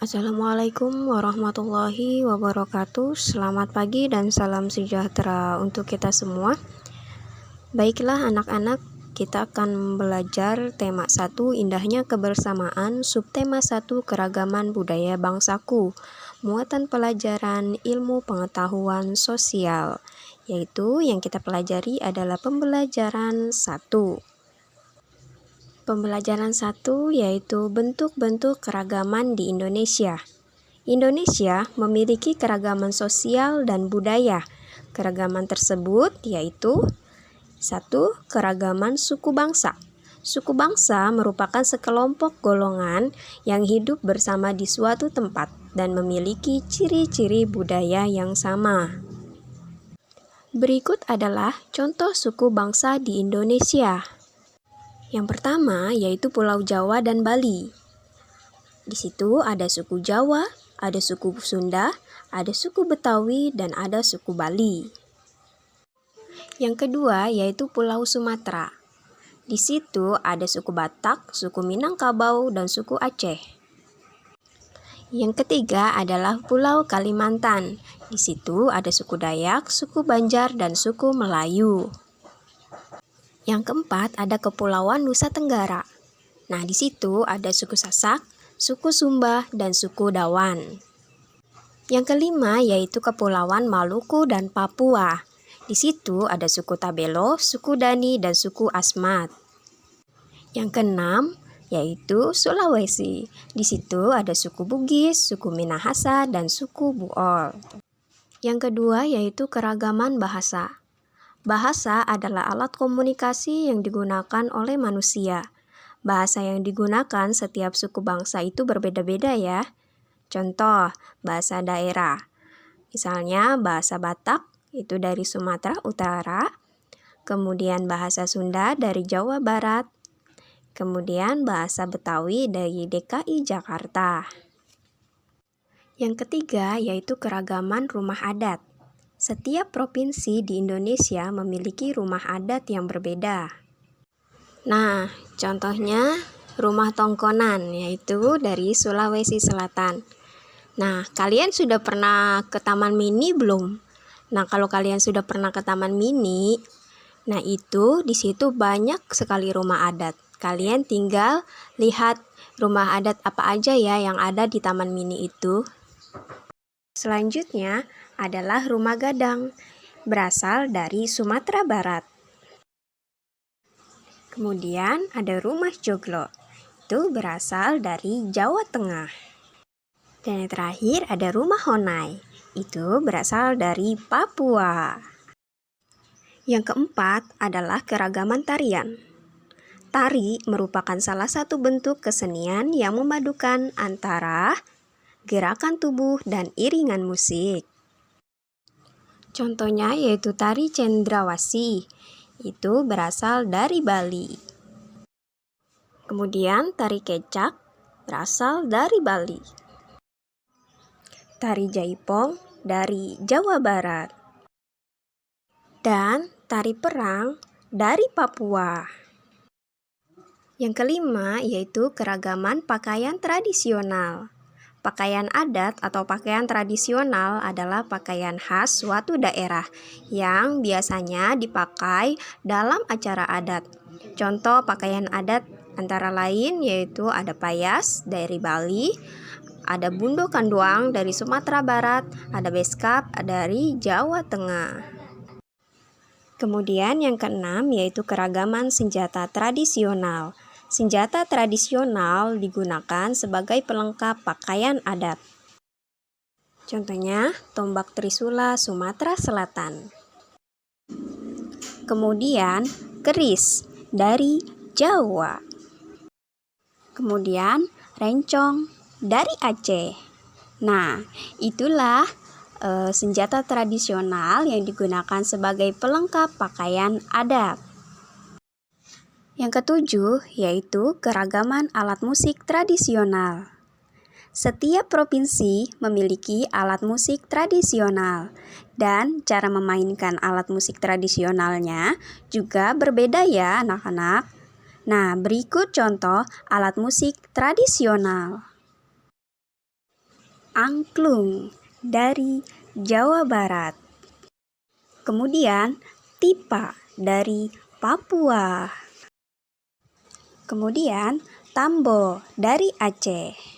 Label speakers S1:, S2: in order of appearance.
S1: Assalamualaikum warahmatullahi wabarakatuh. Selamat pagi dan salam sejahtera untuk kita semua. Baiklah anak-anak, kita akan belajar tema 1 indahnya kebersamaan, subtema 1 keragaman budaya bangsaku, muatan pelajaran ilmu pengetahuan sosial, yaitu yang kita pelajari adalah pembelajaran 1. Pembelajaran 1 yaitu bentuk-bentuk keragaman di Indonesia. Indonesia memiliki keragaman sosial dan budaya. Keragaman tersebut yaitu 1. Keragaman suku bangsa. Suku bangsa merupakan sekelompok golongan yang hidup bersama di suatu tempat dan memiliki ciri-ciri budaya yang sama. Berikut adalah contoh suku bangsa di Indonesia. Yang pertama yaitu Pulau Jawa dan Bali. Di situ ada suku Jawa, ada suku Sunda, ada suku Betawi, dan ada suku Bali. Yang kedua yaitu Pulau Sumatera. Di situ ada suku Batak, suku Minangkabau, dan suku Aceh. Yang ketiga adalah Pulau Kalimantan. Di situ ada suku Dayak, suku Banjar, dan suku Melayu. Yang keempat ada Kepulauan Nusa Tenggara. Nah, di situ ada suku Sasak, suku Sumba, dan suku Dawan. Yang kelima yaitu Kepulauan Maluku dan Papua. Di situ ada suku Tabelo, suku Dani, dan suku Asmat. Yang keenam yaitu Sulawesi. Di situ ada suku Bugis, suku Minahasa, dan suku Buol. Yang kedua yaitu keragaman bahasa. Bahasa adalah alat komunikasi yang digunakan oleh manusia. Bahasa yang digunakan setiap suku bangsa itu berbeda-beda ya. Contoh, bahasa daerah. Misalnya bahasa Batak itu dari Sumatera Utara, kemudian bahasa Sunda dari Jawa Barat, kemudian bahasa Betawi dari DKI Jakarta. Yang ketiga yaitu keragaman rumah adat. Setiap provinsi di Indonesia memiliki rumah adat yang berbeda. Nah, contohnya rumah tongkonan, yaitu dari Sulawesi Selatan. Nah, kalian sudah pernah ke Taman Mini belum? Nah, kalau kalian sudah pernah ke Taman Mini, nah itu di situ banyak sekali rumah adat. Kalian tinggal lihat rumah adat apa aja ya yang ada di Taman Mini itu. Selanjutnya adalah rumah gadang, berasal dari Sumatera Barat. Kemudian ada rumah joglo, itu berasal dari Jawa Tengah. Dan yang terakhir ada rumah honai, itu berasal dari Papua. Yang keempat adalah keragaman tarian. Tari merupakan salah satu bentuk kesenian yang memadukan antara gerakan tubuh dan iringan musik. Contohnya yaitu tari cendrawasih, itu berasal dari Bali. Kemudian tari kecak berasal dari Bali. Tari jaipong dari Jawa Barat. Dan tari perang dari Papua. Yang kelima yaitu keragaman pakaian tradisional. Pakaian adat atau pakaian tradisional adalah pakaian khas suatu daerah yang biasanya dipakai dalam acara adat. Contoh pakaian adat antara lain yaitu ada payas dari Bali, ada bundo kanduang dari Sumatera Barat, ada beskap dari Jawa Tengah. Kemudian yang keenam yaitu keragaman senjata tradisional. Senjata tradisional digunakan sebagai pelengkap pakaian adat. Contohnya, tombak Trisula Sumatera Selatan. Kemudian, keris dari Jawa. Kemudian, rencong dari Aceh. Nah, itulah senjata tradisional yang digunakan sebagai pelengkap pakaian adat. Yang ketujuh yaitu keragaman alat musik tradisional. Setiap provinsi memiliki alat musik tradisional dan cara memainkan alat musik tradisionalnya juga berbeda ya anak-anak. Nah, berikut contoh alat musik tradisional.
S2: angklung dari Jawa Barat. Kemudian tipa dari Papua. Kemudian tambo dari Aceh.